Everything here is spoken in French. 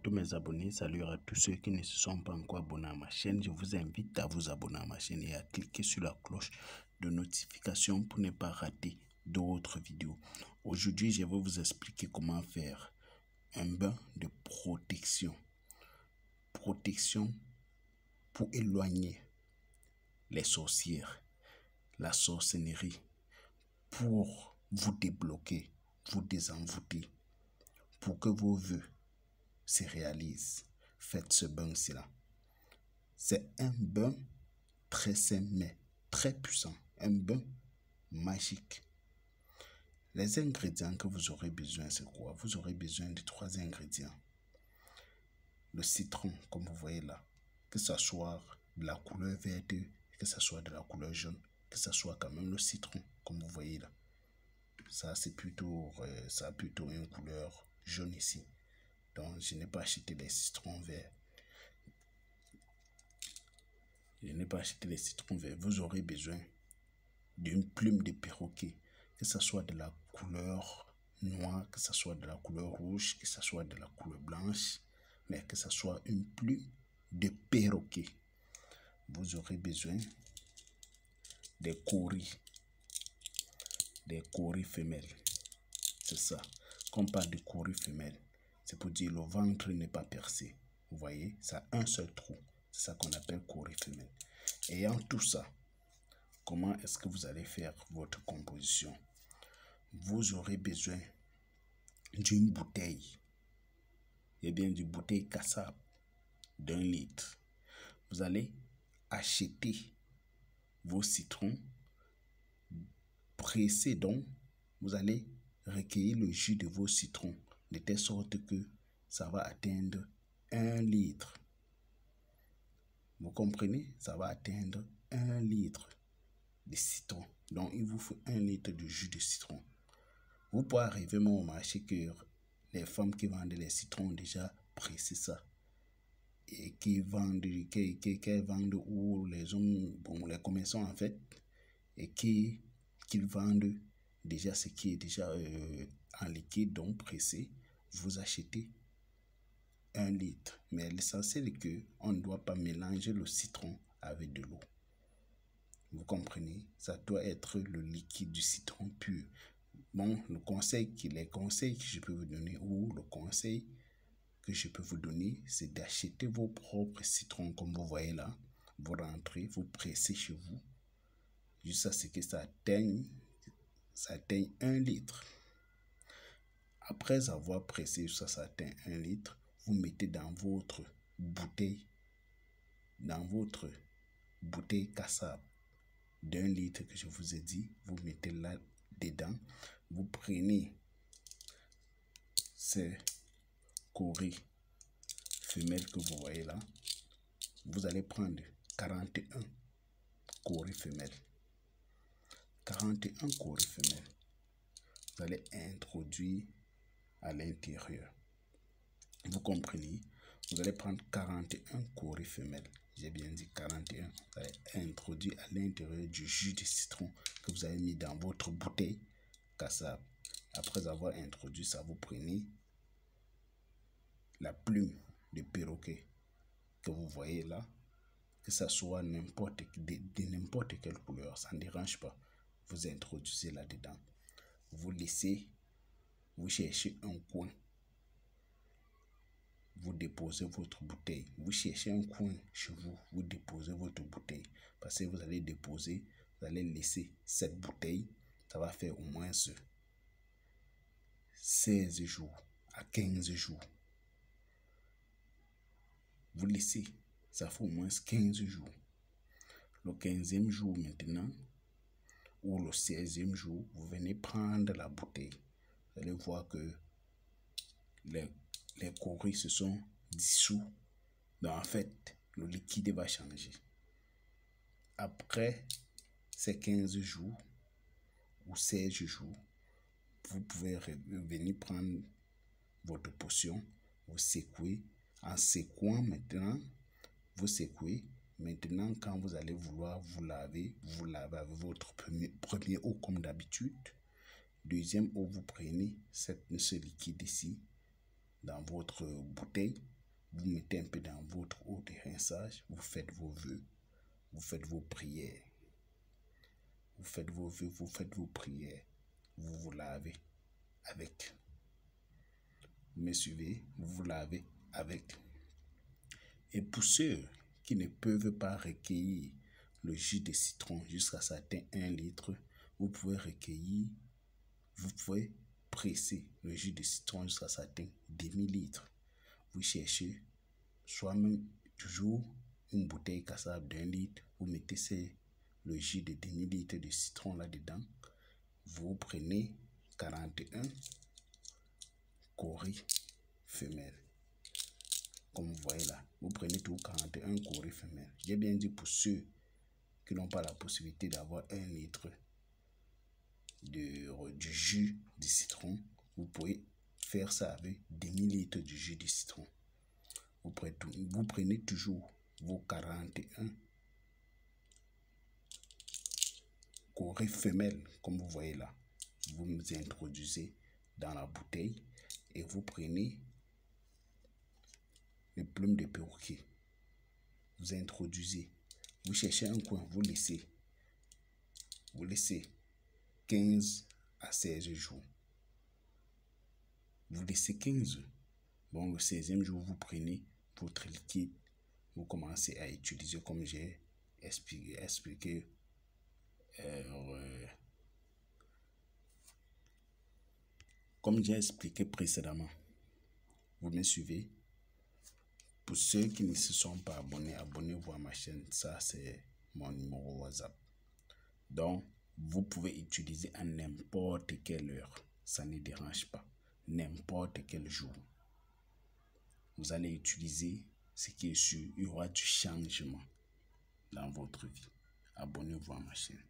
tous mes abonnés, salut à tous ceux qui ne se sont pas encore abonnés à ma chaîne. Je vous invite à vous abonner à ma chaîne et à cliquer sur la cloche de notification pour ne pas rater d'autres vidéos. Aujourd'hui, je vais vous expliquer comment faire un bain de protection. Protection pour éloigner les sorcières, la sorcellerie, pour vous débloquer, vous désenvoûter, pour que vos vœux se réalisent. Faites ce bain-ci là. C'est un bain très simple mais très puissant. Un bain magique. Les ingrédients que vous aurez besoin, c'est quoi? Vous aurez besoin de 3 ingrédients. Le citron, comme vous voyez là, que ce soit de la couleur verte, que ce soit de la couleur jaune, que ce soit quand même le citron, comme vous voyez là. Ça, c'est plutôt, ça a plutôt une couleur jaune ici. Donc, je n'ai pas acheté les citrons verts. Vous aurez besoin d'une plume de perroquet, que ce soit de la couleur noire, que ce soit de la couleur rouge, que ce soit de la couleur blanche, mais que ce soit une plume de perroquet. Vous aurez besoin des cauris femelles. C'est ça. Quand on parle de cauris femelles, c'est pour dire le ventre n'est pas percé. Vous voyez, ça a un seul trou. C'est ça qu'on appelle cauris femelle. Ayant tout ça, comment est-ce que vous allez faire votre composition? Vous aurez besoin d'une bouteille, et bien d'une bouteille cassable d'1 litre. Vous allez acheter vos citrons, presser donc, vous allez recueillir le jus de vos citrons, de telle sorte que ça va atteindre 1 litre. Vous comprenez? Ça va atteindre 1 litre de citron. Donc, il vous faut 1 litre de jus de citron. Vous pouvez arriver même au marché que les femmes qui vendent les citrons ont déjà pressé ça. Et qui vendent, qu'elles vendent, ou les hommes, bon, les commerçants en fait, et qui vendent déjà ce qui est déjà en liquide, donc pressé. Vous achetez 1 litre. Mais l'essentiel est qu'on ne doit pas mélanger le citron avec de l'eau. Vous comprenez? Ça doit être le liquide du citron pur. Bon, les conseils que je peux vous donner, ou le conseil que je peux vous donner, c'est d'acheter vos propres citrons, comme vous voyez là. Vous rentrez, vous pressez chez vous, jusqu'à ce que ça atteigne 1 litre. Après avoir pressé jusqu'à ça atteint 1 litre, vous mettez dans votre bouteille cassable d'1 litre que je vous ai dit. Vous mettez là dedans, vous prenez ces cauris femelles que vous voyez là. Vous allez prendre 41 cauris femelles. 41 cauris femelles. Vous allez introduire à l'intérieur. Vous comprenez? Vous allez prendre 41 cauris femelles. J'ai bien dit 41. Vous allez introduire à l'intérieur du jus de citron que vous avez mis dans votre bouteille cassable. Après avoir introduit ça, vous prenez la plume de perroquet que vous voyez là, que ça soit de n'importe quelle couleur, ça ne dérange pas. Vous introduisez là-dedans. Vous laissez, vous cherchez un coin. Vous déposez votre bouteille. Vous cherchez un coin chez vous, vous déposez votre bouteille. Parce que vous allez déposer, vous allez laisser cette bouteille, ça va faire au moins 16 jours à 15 jours. Vous laissez, ça fait au moins 15 jours. Le 15e jour maintenant, ou le 16e jour, vous venez prendre la bouteille. Vous allez voir que les cauris se sont dissous. Donc en fait, le liquide va changer. Après ces 15 jours ou 16 jours, vous pouvez venir prendre votre potion, vous secouez. En secouant maintenant, vous secouez. Maintenant, quand vous allez vouloir vous lavez avec votre premier eau comme d'habitude. Deuxième eau, vous prenez ce liquide ici dans votre bouteille. vous mettez un peu dans votre eau de rinçage, vous faites vos vœux, vous faites vos prières. Vous faites vos vœux, vous faites vos prières, vous vous lavez avec. Vous me suivez? Vous vous lavez avec. Et pour ceux qui ne peuvent pas recueillir le jus de citron jusqu'à ça atteint 1 litre, vous pouvez recueillir, vous pouvez presser le jus de citron jusqu'à ça atteint demi-litre. Vous cherchez soit même toujours une bouteille cassable d'1 litre, vous mettez le jus de demi-litre de citron là-dedans. Vous prenez 41 coris femelles. Comme vous voyez là, vous prenez tout 41 coris femelles. J'ai bien dit pour ceux qui n'ont pas la possibilité d'avoir 1 litre du jus de citron, vous pouvez faire ça avec demi-litre du jus de citron. Vous prenez toujours vos 41 coris femelles, comme vous voyez là. Vous vous introduisez dans la bouteille et vous prenez les plumes de perroquet. Vous introduisez, vous cherchez un coin, vous laissez 15 à 16 jours. Vous laissez 15. Bon, le 16e jour, vous prenez votre liquide, vous commencez à utiliser comme j'ai expliqué précédemment. Vous me suivez? Pour ceux qui ne se sont pas abonnés, abonnez-vous à ma chaîne. Ça, c'est mon numéro WhatsApp. Donc, vous pouvez utiliser à n'importe quelle heure. Ça ne dérange pas. N'importe quel jour. Vous allez utiliser ce qui est sûr. Il y aura du changement dans votre vie. Abonnez-vous à ma chaîne.